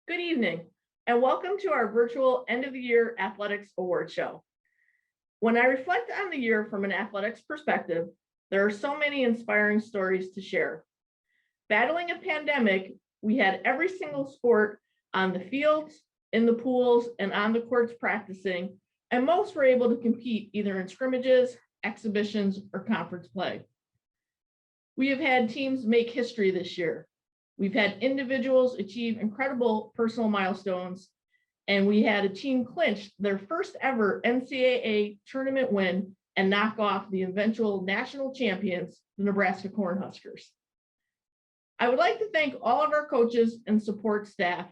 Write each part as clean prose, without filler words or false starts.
Good evening, and welcome to our virtual end-of-the-year athletics award show. When I reflect on the year from an athletics perspective, there are so many inspiring stories to share. Battling a pandemic, we had every single sport on the fields, in the pools, and on the courts practicing, and most were able to compete either in scrimmages, exhibitions, or conference play. We have had teams make history this year. We've had individuals achieve incredible personal milestones, and we had a team clinch their first ever NCAA tournament win and knock off the eventual national champions, the Nebraska Cornhuskers. I would like to thank all of our coaches and support staff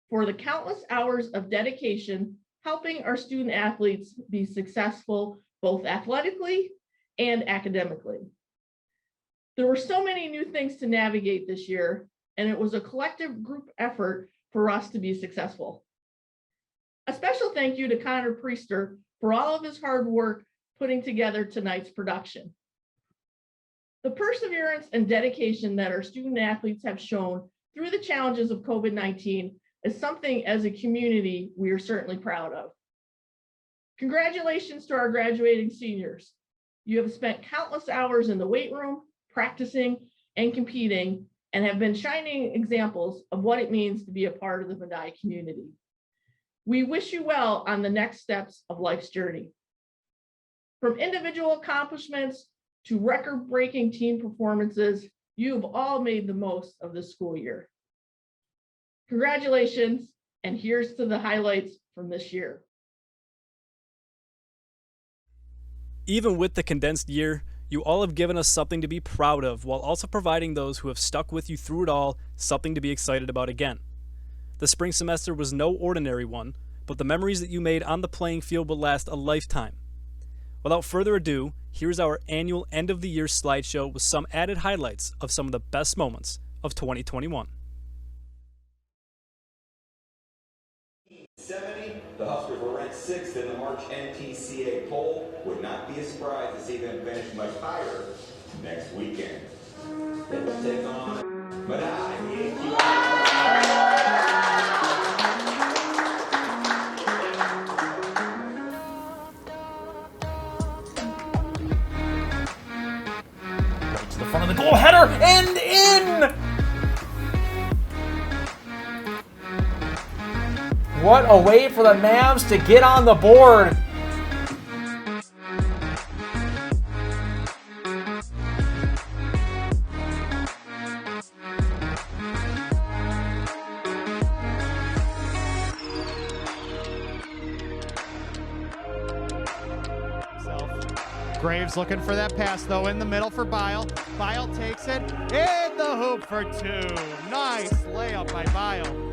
for the countless hours of dedication helping our student athletes be successful both athletically and academically. There were so many new things to navigate this year, and it was a collective group effort for us to be successful. A special thank you to Connor Priester for all of his hard work putting together tonight's production. The perseverance and dedication that our student athletes have shown through the challenges of COVID-19 is something as a community we are certainly proud of. Congratulations to our graduating seniors. You have spent countless hours in the weight room, practicing and competing, and have been shining examples of what it means to be a part of the Medaille community. We wish you well on the next steps of life's journey. From individual accomplishments to record-breaking team performances, you have all made the most of this school year. Congratulations, and here's to the highlights from this year. Even with the condensed year, you all have given us something to be proud of while also providing those who have stuck with you through it all something to be excited about again. The spring semester was no ordinary one, but the memories that you made on the playing field will last a lifetime. Without further ado, here's our annual end-of-the-year slideshow with some added highlights of some of the best moments of 2021. 70, the Huskers were ranked 6th in the March NTCA poll. Would not be a surprise to see them finish much higher next weekend. They will take on Medaille. To the front of the goal, header, and in! What a way for the Mavs to get on the board. Graves looking for that pass, though, in the middle for Bile. Bile takes it in the hoop for two. Nice layup by Bile.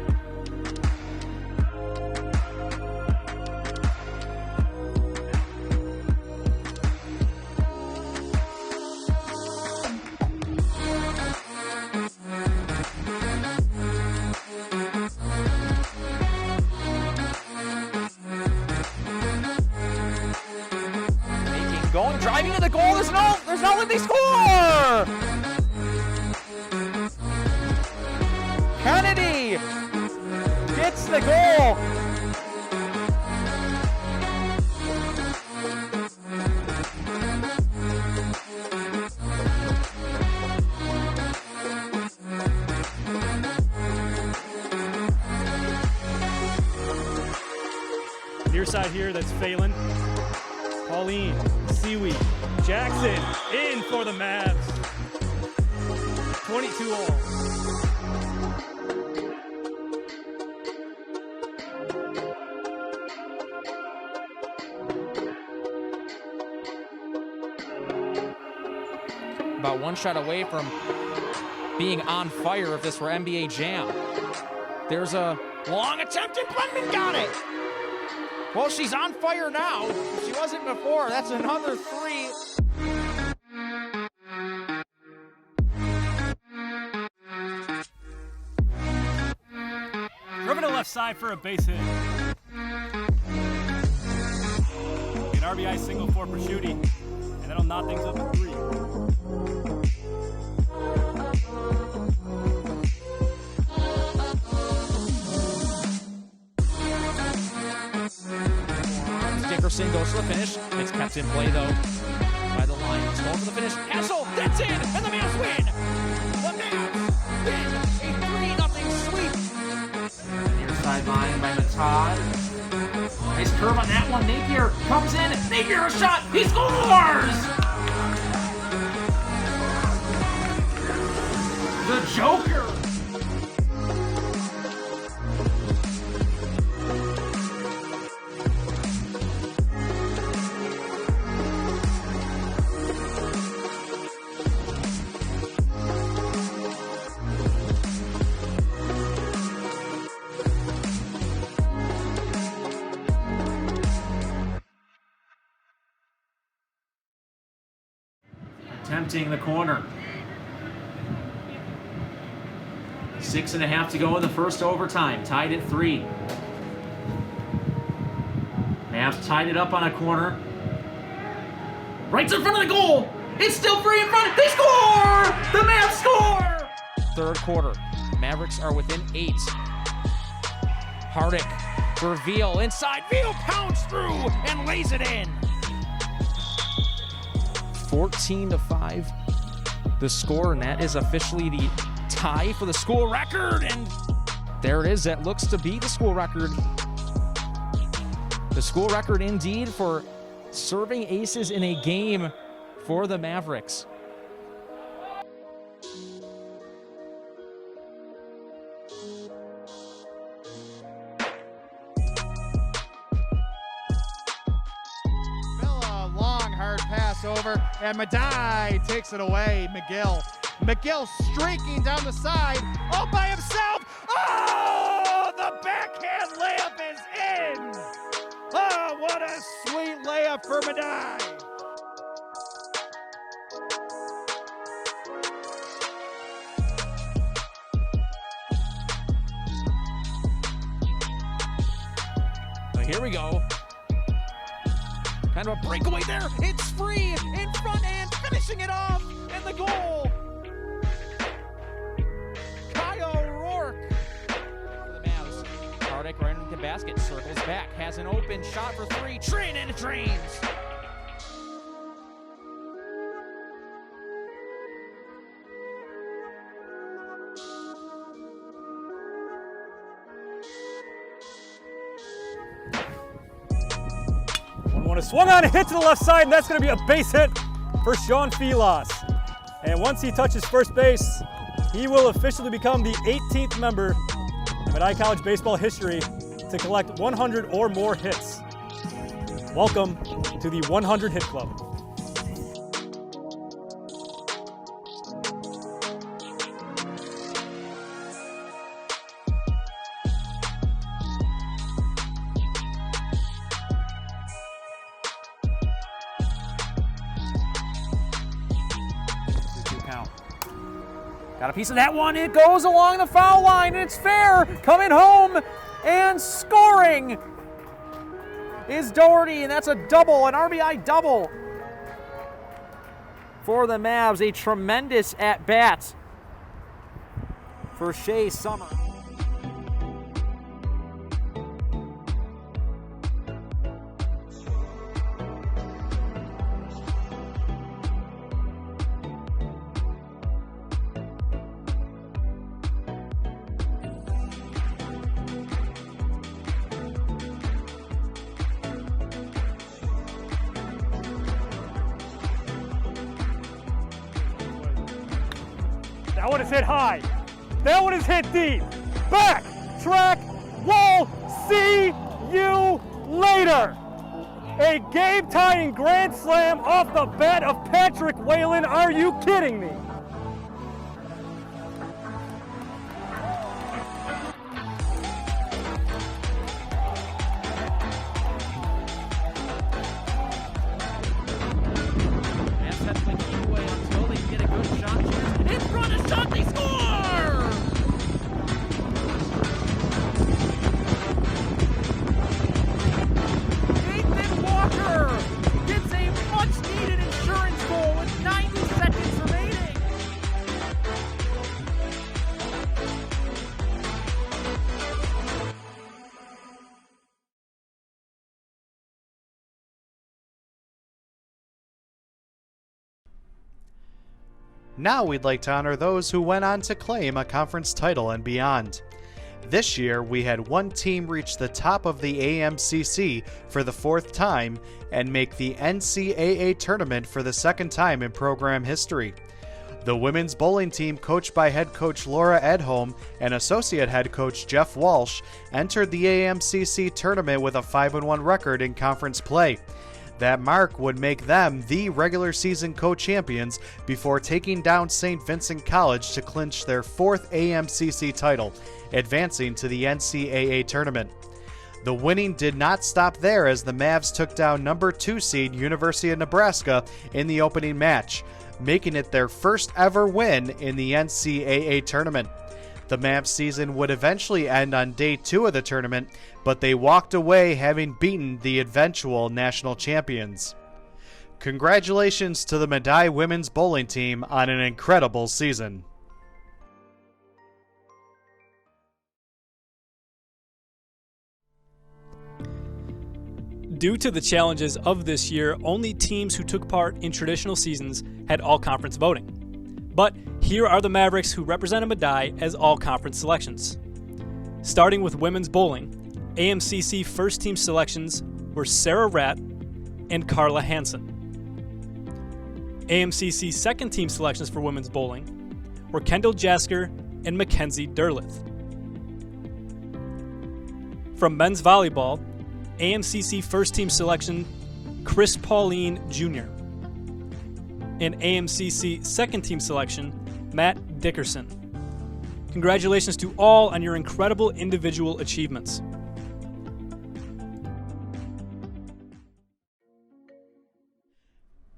Going, driving to the goal, there's no way they score! Kennedy gets the goal. Near side here, that's Phelan. Pauline, Seaweed, Jackson, in for the Mavs. 22 all. About one shot away from being on fire if this were NBA Jam. There's a long attempt and Brendan got it. Well, she's on fire now. She wasn't before. That's another three. Driven to left side for a base hit. An RBI single for Prosciutti, and that'll knot things up to 3. Anderson goes to the finish. It's kept in play, though, by the Lions. Going for the finish. Hassel, that's in, and the Mavs win! The Mavs win a 3-0 sweep. Near sideline by Medaille. Nice curve on that one. Napier comes in. Napier a shot. He scores! The Joker. Attempting the corner. 6.5 to go in the first overtime. Tied at 3. Mavs tied it up on a corner. Right in front of the goal. It's still free in front. They score! The Mavs score! Third quarter. Mavericks are within 8. Hardick for Veal. Inside. Veal pounds through and lays it in. 14-5 the score, and that is officially the tie for the school record, and there it is. That looks to be the school record. The school record indeed for serving aces in a game for the Mavericks. Pass over, and Medaille takes it away. McGill streaking down the side, all by himself. Oh, the backhand layup is in. Oh, what a sweet layup for Medaille. So here we go. Kind of a breakaway there. It's free in front and finishing it off. And the goal. Kyle Rourke for the Mavs. Hardick right into the basket. Circles back. Has an open shot for 3. Train and it drains. One swung on a hit to the left side, and that's going to be a base hit for Sean Filas. And once he touches first base, he will officially become the 18th member in Medaille College baseball history to collect 100 or more hits. Welcome to the 100 Hit Club. Got a piece of that one. It goes along the foul line, and it's fair. Coming home and scoring is Doherty, and that's a double, an RBI double for the Mavs. A tremendous at-bat for Shea Summer. That one is hit high. That one is hit deep. Back, track, we'll see you later. A game-tying grand slam off the bat of Patrick Whalen. Are you kidding me? Gets a much-needed insurance goal with 90 seconds remaining. Now we'd like to honor those who went on to claim a conference title and beyond. This year, we had one team reach the top of the AMCC for the 4th time and make the NCAA tournament for the 2nd time in program history. The women's bowling team, coached by head coach Laura Edholm and associate head coach Jeff Walsh, entered the AMCC tournament with a 5-1 record in conference play. That mark would make them the regular season co-champions before taking down St. Vincent College to clinch their 4th AMCC title, advancing to the NCAA tournament. The winning did not stop there, as the Mavs took down number 2 seed University of Nebraska in the opening match, making it their first ever win in the NCAA tournament. The Mavs season would eventually end on day 2 of the tournament, but they walked away having beaten the eventual national champions. Congratulations to the Medaille women's bowling team on an incredible season. Due to the challenges of this year, only teams who took part in traditional seasons had all-conference voting. But here are the Mavericks who represented Medaille as all-conference selections. Starting with women's bowling, AMCC first-team selections were Sarah Ratt and Carla Hansen. AMCC second-team selections for women's bowling were Kendall Jasker and Mackenzie Derleth. From men's volleyball, AMCC first-team selection Chris Pauline Jr. and AMCC second-team selection Matt Dickerson. Congratulations to all on your incredible individual achievements.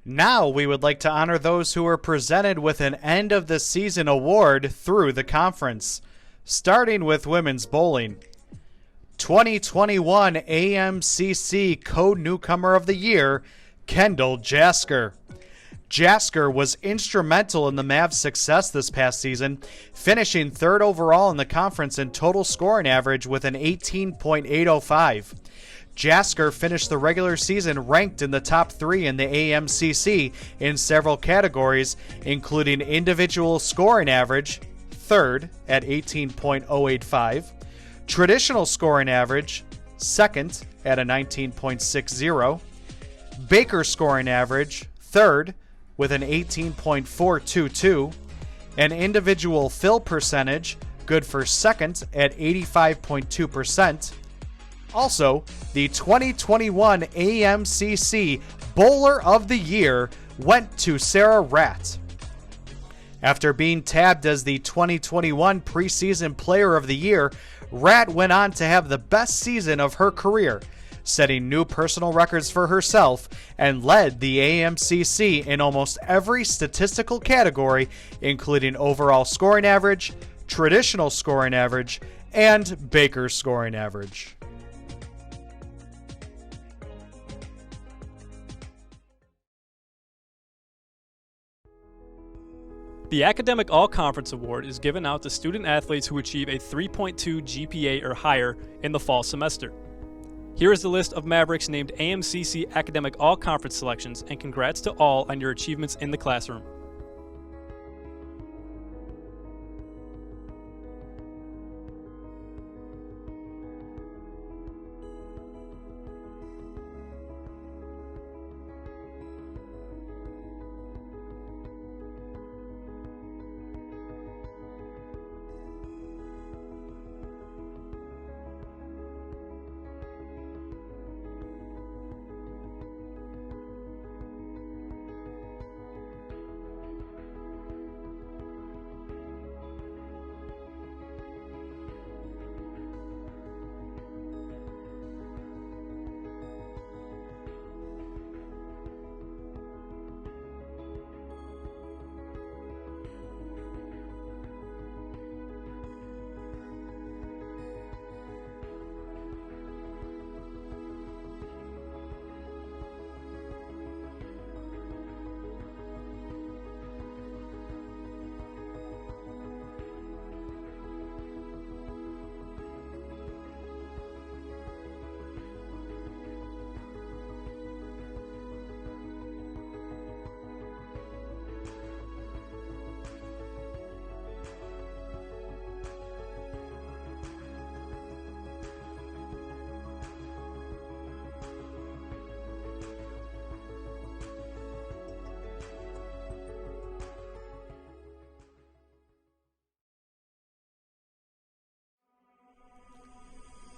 Now we would like to honor those who were presented with an end of the season award through the conference. Starting with women's bowling. 2021 AMCC Co-Newcomer of the Year, Kendall Jasker. Jasker was instrumental in the Mavs' success this past season, finishing 3rd overall in the conference in total scoring average with an 18.805. Jasker finished the regular season ranked in the top 3 in the AMCC in several categories, including individual scoring average, 3rd at 18.085, traditional scoring average, 2nd at a 19.60, Baker scoring average, 3rd with an 18.422, and individual fill percentage, good for 2nd at 85.2%. Also, the 2021 AMCC Bowler of the Year went to Sarah Ratt. After being tabbed as the 2021 Preseason Player of the Year, Ratt went on to have the best season of her career, setting new personal records for herself and led the AMCC in almost every statistical category, including overall scoring average, traditional scoring average, and Baker scoring average. The Academic All-Conference Award is given out to student athletes who achieve a 3.2 GPA or higher in the fall semester. Here is the list of Mavericks named AMCC Academic All-Conference selections, and congrats to all on your achievements in the classroom.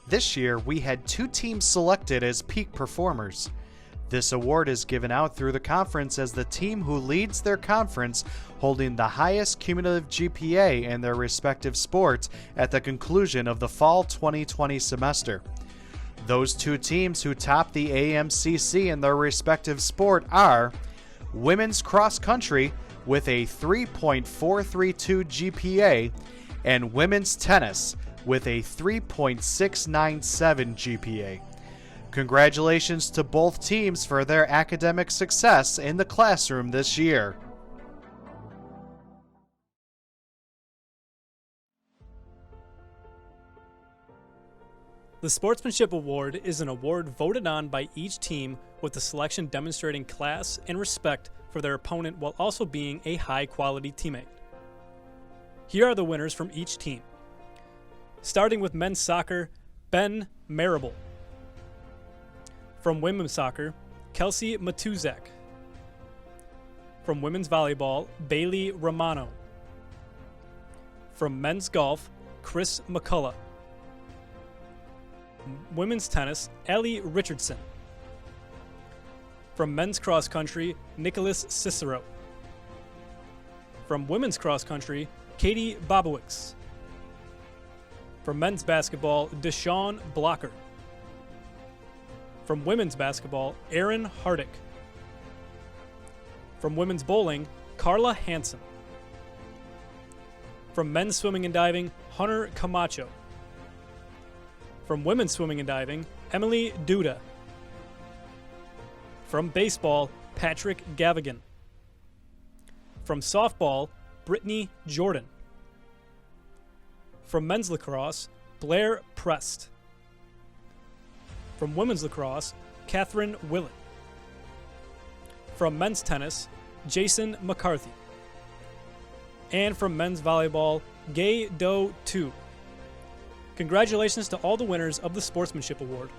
This year, we had 2 teams selected as peak performers. This award is given out through the conference as the team who leads their conference holding the highest cumulative GPA in their respective sports at the conclusion of the fall 2020 semester. Those 2 teams who top the AMCC in their respective sport are women's cross country with a 3.432 GPA and women's tennis with a 3.697 GPA. Congratulations to both teams for their academic success in the classroom this year. The Sportsmanship Award is an award voted on by each team with the selection demonstrating class and respect for their opponent while also being a high-quality teammate. Here are the winners from each team. Starting with men's soccer, Ben Marable. From women's soccer, Kelsey Matuzak. From women's volleyball, Bailey Romano. From men's golf, Chris McCullough. Women's tennis, Ellie Richardson. From men's cross country, Nicholas Cicero. From women's cross country, Katie Bobowicz. From men's basketball, Deshaun Blocker. From women's basketball, Aaron Hardick. From women's bowling, Carla Hansen. From men's swimming and diving, Hunter Camacho. From women's swimming and diving, Emily Duda. From baseball, Patrick Gavigan. From softball, Brittany Jordan. From men's lacrosse, Blair Prest. From women's lacrosse, Catherine Willett. From men's tennis, Jason McCarthy. And from men's volleyball, Gay Do Tu. Congratulations to all the winners of the Sportsmanship Award.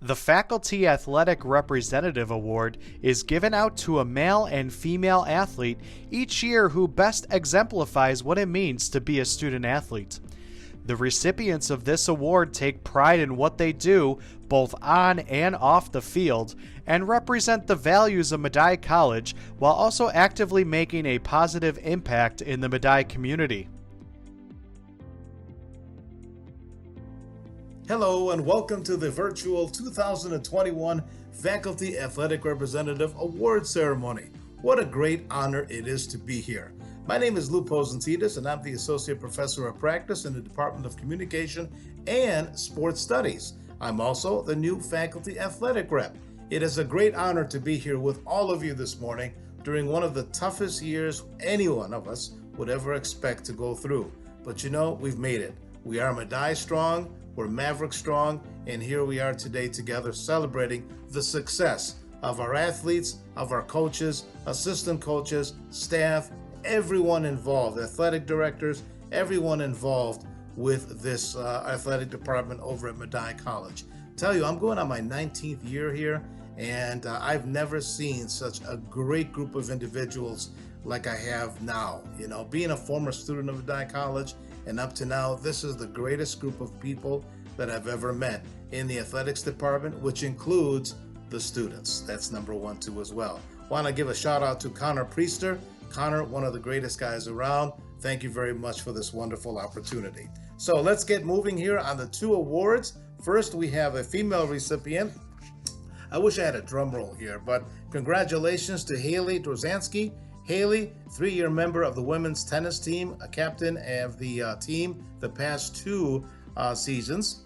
The Faculty Athletic Representative Award is given out to a male and female athlete each year who best exemplifies what it means to be a student athlete. The recipients of this award take pride in what they do, both on and off the field, and represent the values of Medaille College while also actively making a positive impact in the Medaille community. Hello and welcome to the virtual 2021 Faculty Athletic Representative Award Ceremony. What a great honor it is to be here. My name is Lou Posentitas and I'm the Associate Professor of Practice in the Department of Communication and Sports Studies. I'm also the new Faculty Athletic Rep. It is a great honor to be here with all of you this morning during one of the toughest years any one of us would ever expect to go through. But you know, we've made it. We are Medaille strong. We're Maverick strong, and here we are today together celebrating the success of our athletes, of our coaches, assistant coaches, staff, everyone involved, athletic directors, everyone involved with this athletic department over at Medaille College. Tell you, I'm going on my 19th year here, and I've never seen such a great group of individuals like I have now. You know, being a former student of Medaille College, and up to now, this is the greatest group of people that I've ever met in the athletics department, which includes the students. That's number 1, too, as well. Want to give a shout out to Connor Priester. Connor, one of the greatest guys around. Thank you very much for this wonderful opportunity. So let's get moving here on the 2 awards. First, we have a female recipient. I wish I had a drum roll here, but congratulations to Haley Drozansky. Haley, 3-year member of the women's tennis team, a captain of the team the past 2 seasons.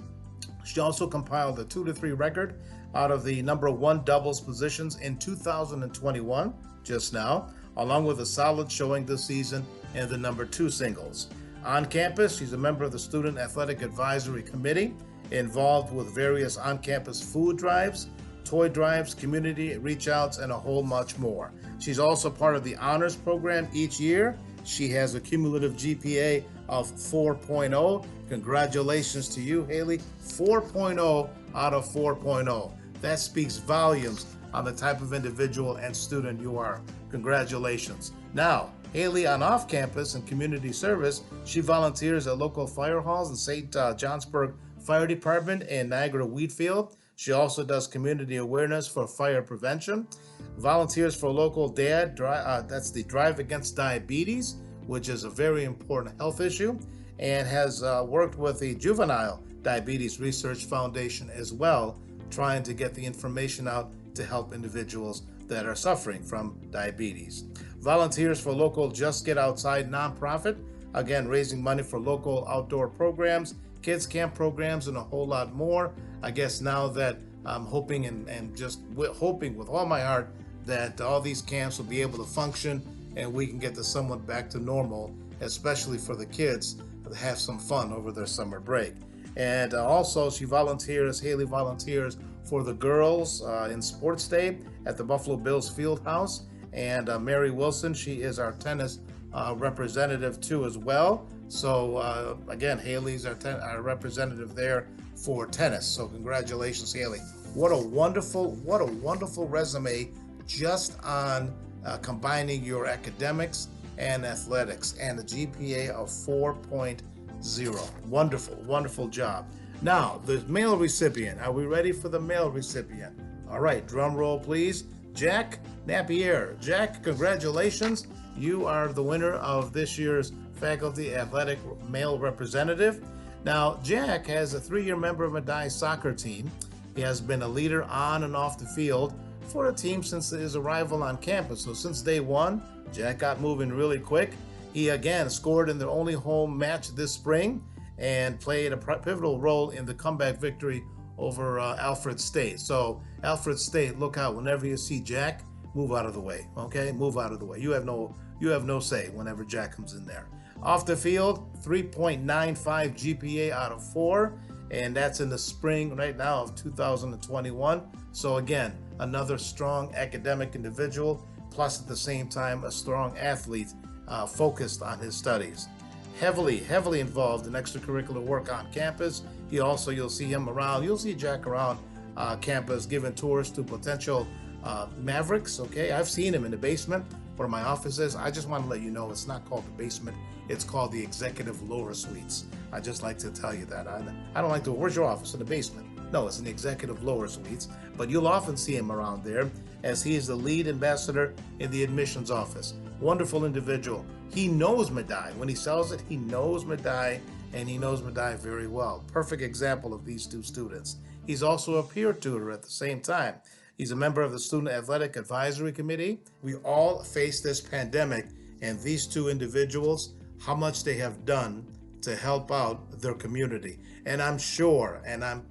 She also compiled a 2-3 record out of the number 1 doubles positions in 2021, just now, along with a solid showing this season in the number 2 singles. On campus, she's a member of the Student Athletic Advisory Committee, involved with various on-campus food drives, toy drives, community reach outs, and a whole much more. She's also part of the honors program each year. She has a cumulative GPA of 4.0. Congratulations to you, Haley. 4.0 out of 4.0. That speaks volumes on the type of individual and student you are. Congratulations. Now, Haley, on off-campus and community service, she volunteers at local fire halls in St. Johnsburg Fire Department in Niagara Wheatfield. She also does community awareness for fire prevention. Volunteers for local DAD, that's the Drive Against Diabetes, which is a very important health issue, and has worked with the Juvenile Diabetes Research Foundation as well, trying to get the information out to help individuals that are suffering from diabetes. Volunteers for local Just Get Outside nonprofit, again, raising money for local outdoor programs, kids camp programs, and a whole lot more. I guess now that I'm hoping and just hoping with all my heart that all these camps will be able to function and we can get the somewhat back to normal, especially for the kids to have some fun over their summer break. And also Haley volunteers for the girls in Sports Day at the Buffalo Bills Field House. And Mary Wilson, she is our tennis representative too as well. So again, Haley's our representative there for tennis. So congratulations, Haley. What a wonderful resume just on combining your academics and athletics, and a GPA of 4.0. Wonderful job. Now, the male recipient. Are we ready for the male recipient? All right, drum roll, please. Jack Napier. Jack, congratulations. You are the winner of this year's Faculty Athletic Male Representative. Now, Jack has a 3-year member of Medaille soccer team. He has been a leader on and off the field for the team since his arrival on campus. So since day one, Jack got moving really quick. He again scored in their only home match this spring and played a pivotal role in the comeback victory over Alfred State. So Alfred State, look out. Whenever you see Jack, move out of the way, okay? Move out of the way. You have no say whenever Jack comes in there. Off the field, 3.95 GPA out of 4, and that's in the spring right now of 2021. So again, another strong academic individual, plus at the same time a strong athlete focused on his studies. Heavily involved in extracurricular work on campus. You'll see Jack around campus giving tours to potential Mavericks, okay? I've seen him in the basement where my office is. I just want to let you know it's not called the basement. It's called the executive lower suites. I just like to tell you that. I don't like to, where's your office? In the basement. No, it's in the executive lower suites, but you'll often see him around there as he is the lead ambassador in the admissions office. Wonderful individual. He knows Medaille. When he sells it, he knows Medaille, and he knows Medaille very well. Perfect example of these two students. He's also a peer tutor at the same time. He's a member of the Student Athletic Advisory Committee. We all face this pandemic, and these two individuals, how much they have done to help out their community. And I'm sure, and I'm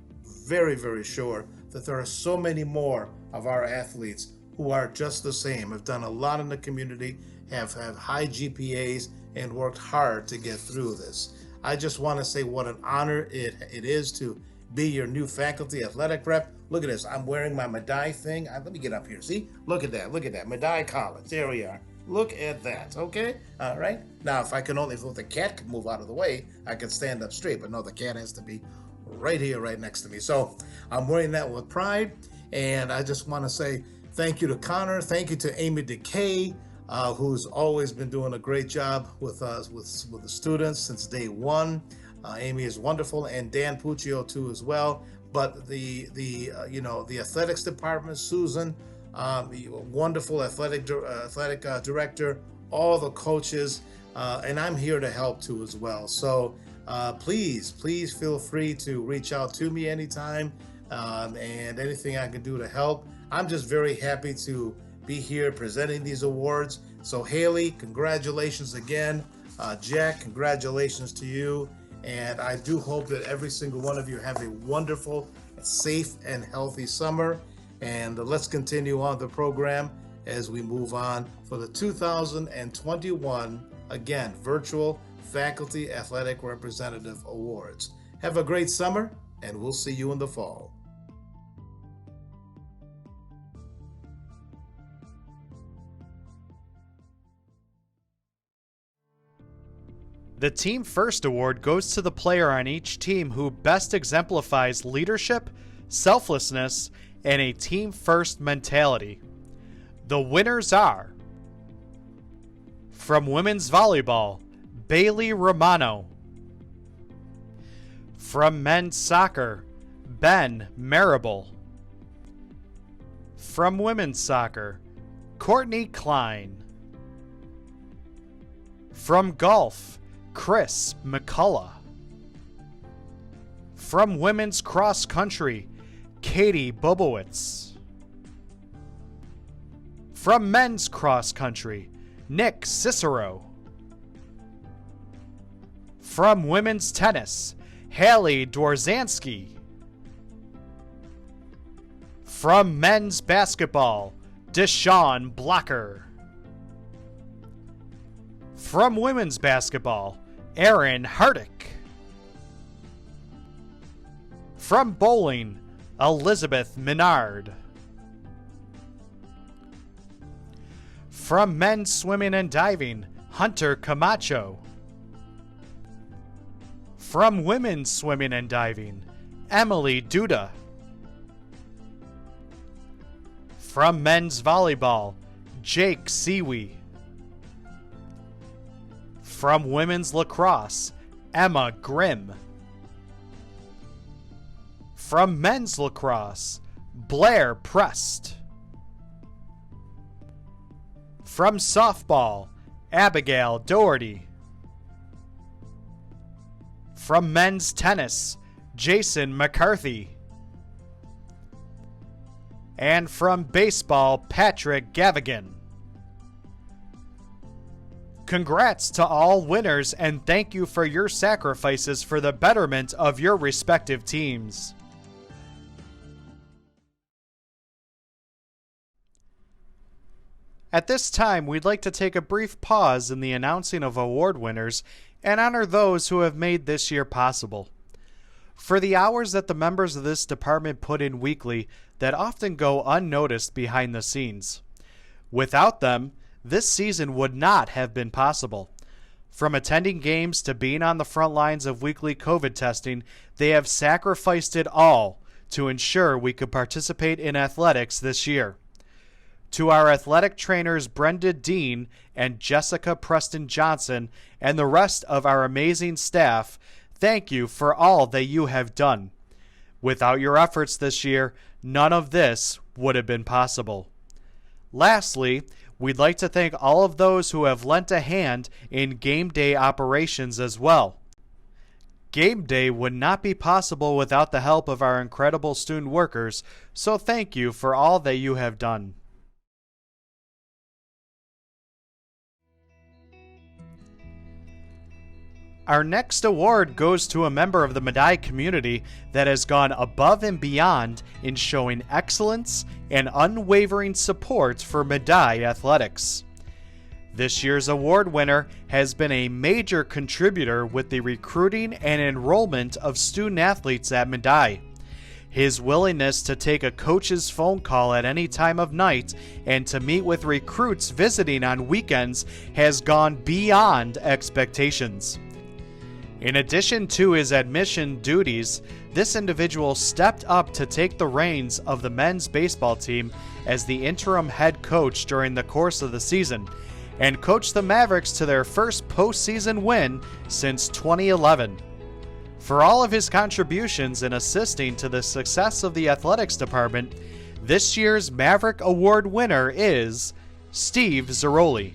very sure, that there are so many more of our athletes who are just the same, have done a lot in the community, have high GPAs, and worked hard to get through this. I just want to say what an honor it is to be your new faculty athletic rep. Look at this. I'm wearing my Medaille thing. Let me get up here. See? Look at that. Medaille College. There we are. Look at that. Okay? All right. Now, if the cat could move out of the way, I could stand up straight. But no, the cat has to be right here, right next to me. So I'm wearing that with pride. And I just want to say thank you to Connor. Thank you to Amy DeKay, who's always been doing a great job with us, with the students since day one. Amy is wonderful, and Dan Puccio too as well. But the athletics department, Susan, wonderful athletic director, all the coaches, and I'm here to help too as well. So please feel free to reach out to me anytime, and anything I can do to help. I'm just very happy to be here presenting these awards. So Haley, congratulations again. Jack, congratulations to you. And I do hope that every single one of you have a wonderful, safe, and healthy summer. And let's continue on the program as we move on for the 2021, again, virtual Faculty Athletic Representative Awards. Have a great summer, and we'll see you in the fall. The Team First Award goes to the player on each team who best exemplifies leadership, selflessness, and a team-first mentality. The winners are: from women's volleyball, Bailey Romano. From men's soccer, Ben Marable. From women's soccer, Courtney Klein. From golf, Chris McCullough. From women's cross country, Katie Bobowitz. From men's cross country, Nick Cicero. From women's tennis, Haley Dworzanski. From men's basketball, Deshaun Blocker. From women's basketball, Aaron Hardick. From bowling, Elizabeth Menard. From men's swimming and diving, Hunter Camacho. From women's swimming and diving, Emily Duda. From men's volleyball, Jake Siwi. From women's lacrosse, Emma Grimm. From men's lacrosse, Blair Prest. From softball, Abigail Doherty. From men's tennis, Jason McCarthy. And from baseball, Patrick Gavigan. Congrats to all winners, and thank you for your sacrifices for the betterment of your respective teams. At this time, we'd like to take a brief pause in the announcing of award winners and honor those who have made this year possible. For the hours that the members of this department put in weekly that often go unnoticed behind the scenes. Without them, this season would not have been possible. From attending games to being on the front lines of weekly COVID testing, they have sacrificed it all to ensure we could participate in athletics this year. To our athletic trainers Brenda Dean and Jessica Preston Johnson and the rest of our amazing staff, thank you for all that you have done. Without your efforts this year, none of this would have been possible. Lastly, we'd like to thank all of those who have lent a hand in game day operations as well. Game day would not be possible without the help of our incredible student workers, so thank you for all that you have done. Our next award goes to a member of the Medaille community that has gone above and beyond in showing excellence and unwavering support for Medaille Athletics. This year's award winner has been a major contributor with the recruiting and enrollment of student athletes at Medaille. His willingness to take a coach's phone call at any time of night and to meet with recruits visiting on weekends has gone beyond expectations. In addition to his admission duties, this individual stepped up to take the reins of the men's baseball team as the interim head coach during the course of the season, and coached the Mavericks to their first postseason win since 2011. For all of his contributions in assisting to the success of the athletics department, this year's Maverick Award winner is Steve Zeroli.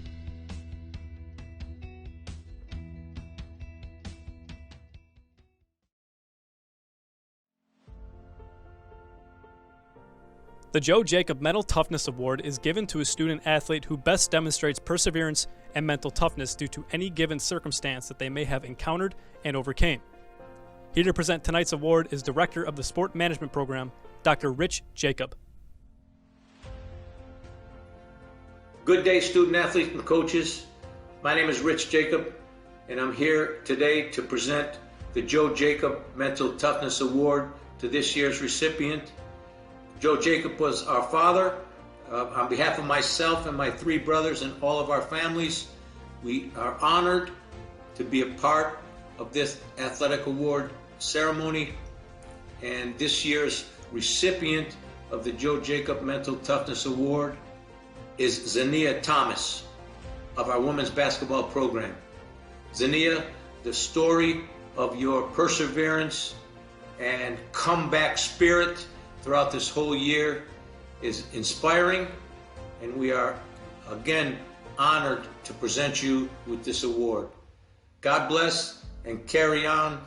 The Joe Jacob Mental Toughness Award is given to a student athlete who best demonstrates perseverance and mental toughness due to any given circumstance that they may have encountered and overcame. Here to present tonight's award is Director of the Sport Management Program, Dr. Rich Jacob. Good day, student athletes and coaches. My name is Rich Jacob, and I'm here today to present the Joe Jacob Mental Toughness Award to this year's recipient. Joe Jacob was our father. On behalf of myself and my three brothers and all of our families, we are honored to be a part of this athletic award ceremony. And this year's recipient of the Joe Jacob Mental Toughness Award is Zania Thomas of our women's basketball program. Zania, the story of your perseverance and comeback spirit throughout this whole year is inspiring, and we are again honored to present you with this award. God bless and carry on,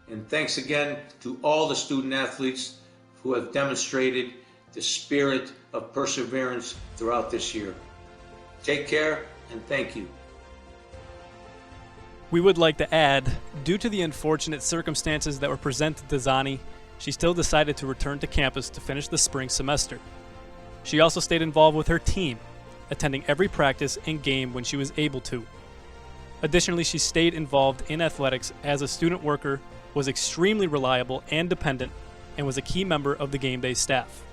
and thanks again to all the student athletes who have demonstrated the spirit of perseverance throughout this year. Take care and thank you. We would like to add, due to the unfortunate circumstances that were presented to Zani, she still decided to return to campus to finish the spring semester. She also stayed involved with her team, attending every practice and game when she was able to. Additionally, she stayed involved in athletics as a student worker, was extremely reliable and dependent, and was a key member of the game day staff.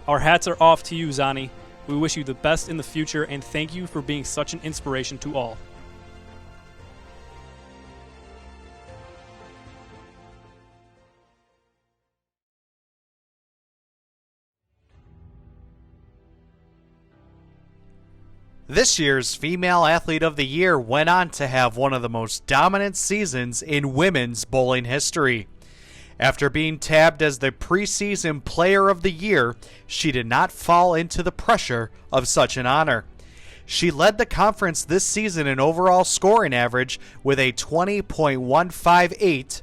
Our hats are off to you, Zani. We wish you the best in the future and thank you for being such an inspiration to all. This year's Female Athlete of the Year went on to have one of the most dominant seasons in women's bowling history. After being tabbed as the preseason Player of the Year, she did not fall into the pressure of such an honor. She led the conference this season in overall scoring average with a 20.158,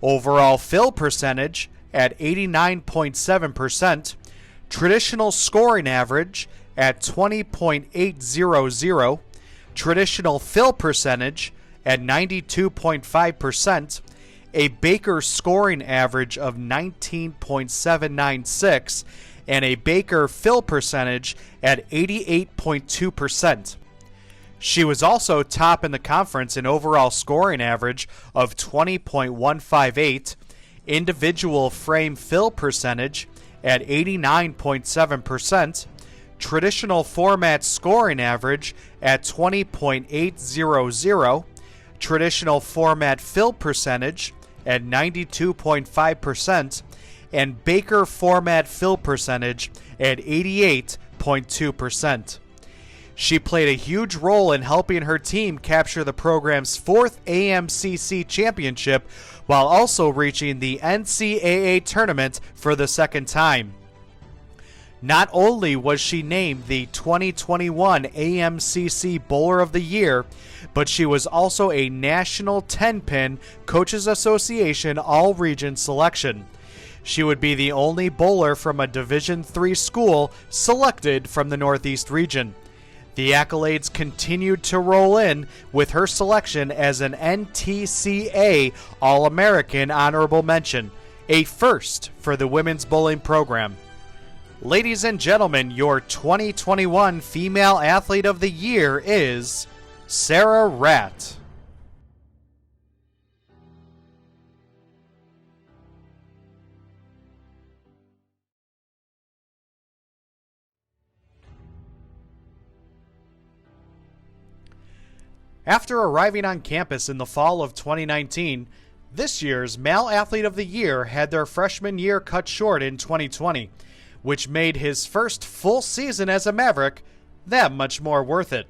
overall fill percentage at 89.7%, traditional scoring average at 20.800, traditional fill percentage at 92.5%, a Baker scoring average of 19.796, and a Baker fill percentage at 88.2%. She was also top in the conference in overall scoring average of 20.158, individual frame fill percentage at 89.7%, traditional format scoring average at 20.800, traditional format fill percentage at 92.5%, and Baker format fill percentage at 88.2%. She played a huge role in helping her team capture the program's fourth AMCC championship while also reaching the NCAA tournament for the second time. Not only was she named the 2021 AMCC Bowler of the Year, but she was also a National 10-Pin Coaches Association All-Region selection. She would be the only bowler from a Division III school selected from the Northeast region. The accolades continued to roll in with her selection as an NTCA All-American Honorable Mention, a first for the women's bowling program. Ladies and gentlemen, your 2021 Female Athlete of the Year is Sarah Ratt. After arriving on campus in the fall of 2019, this year's Male Athlete of the Year had their freshman year cut short in 2020, which made his first full season as a Maverick that much more worth it.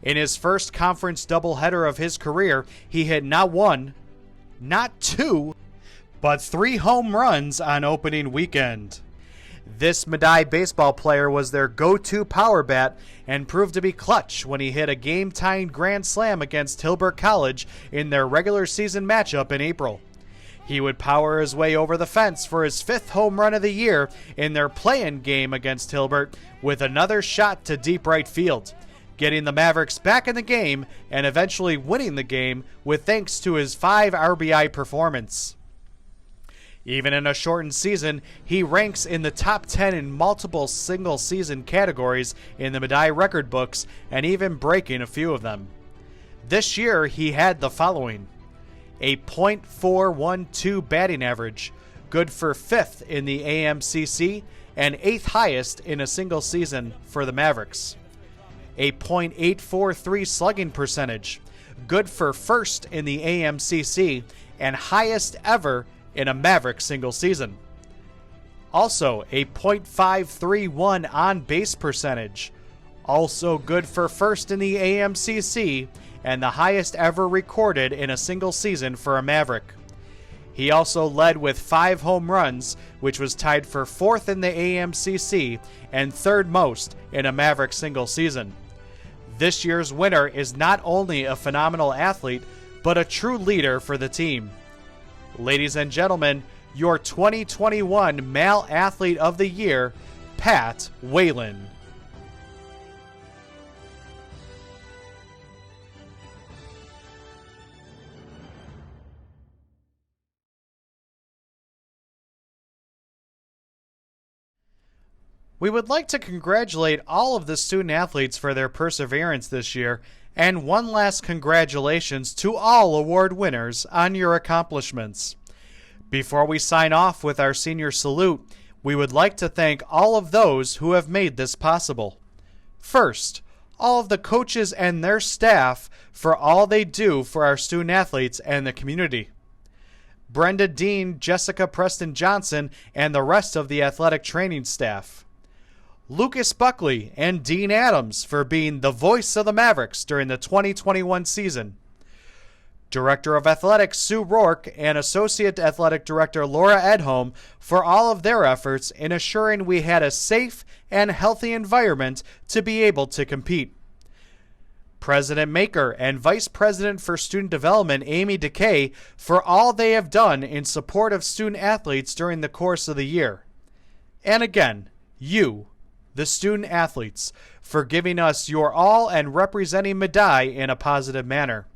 In his first conference doubleheader of his career, he hit not one, not two, but 3 home runs on opening weekend. This Medaille baseball player was their go-to power bat and proved to be clutch when he hit a game-tying grand slam against Hilbert College in their regular season matchup in April. He would power his way over the fence for his 5th home run of the year in their play-in game against Hilbert with another shot to deep right field, getting the Mavericks back in the game and eventually winning the game with thanks to his 5 RBI performance. Even in a shortened season, he ranks in the top 10 in multiple single-season categories in the Medaille record books and even breaking a few of them. This year, he had the following: a .412 batting average, good for 5th in the AMCC and 8th highest in a single season for the Mavericks. A .843 slugging percentage, good for 1st in the AMCC and highest ever in a Maverick single season. Also, a .531 on base percentage. Also good for first in the AMCC and the highest ever recorded in a single season for a Maverick. He also led with 5 home runs, which was tied for 4th in the AMCC and 3rd most in a Maverick single season. This year's winner is not only a phenomenal athlete, but a true leader for the team. Ladies and gentlemen, your 2021 Male Athlete of the Year, Pat Whalen. We would like to congratulate all of the student athletes for their perseverance this year, and one last congratulations to all award winners on your accomplishments. Before we sign off with our senior salute, we would like to thank all of those who have made this possible. First, all of the coaches and their staff for all they do for our student athletes and the community. Brenda Dean, Jessica Preston Johnson, and the rest of the athletic training staff. Lucas Buckley and Dean Adams for being the voice of the Mavericks during the 2021 season. Director of Athletics Sue Rourke and Associate Athletic Director Laura Edholm for all of their efforts in assuring we had a safe and healthy environment to be able to compete. President Maker and Vice President for Student Development Amy DeKay for all they have done in support of student athletes during the course of the year. And again, you, the student athletes, for giving us your all and representing Medaille in a positive manner.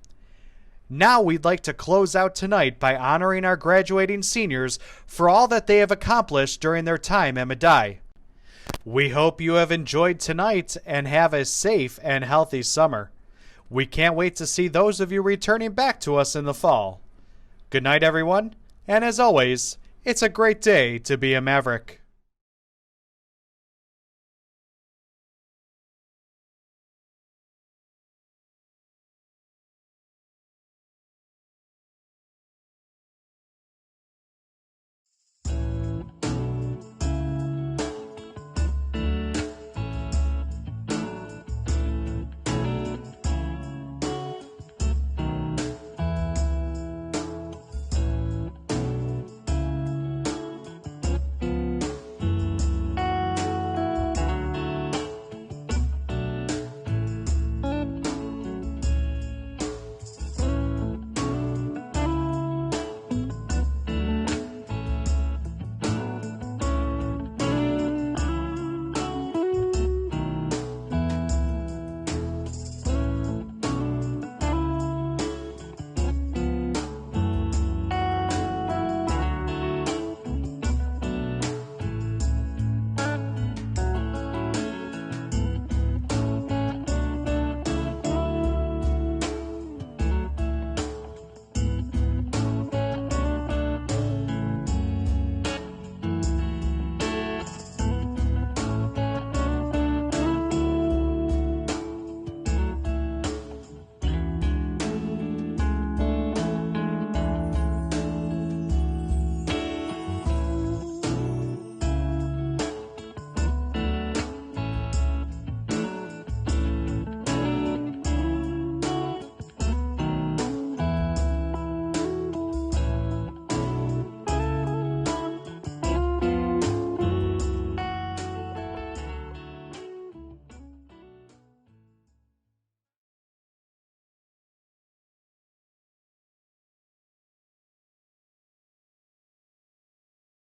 Now we'd like to close out tonight by honoring our graduating seniors for all that they have accomplished during their time at Medaille. We hope you have enjoyed tonight and have a safe and healthy summer. We can't wait to see those of you returning back to us in the fall. Good night, everyone, and as always, it's a great day to be a Maverick.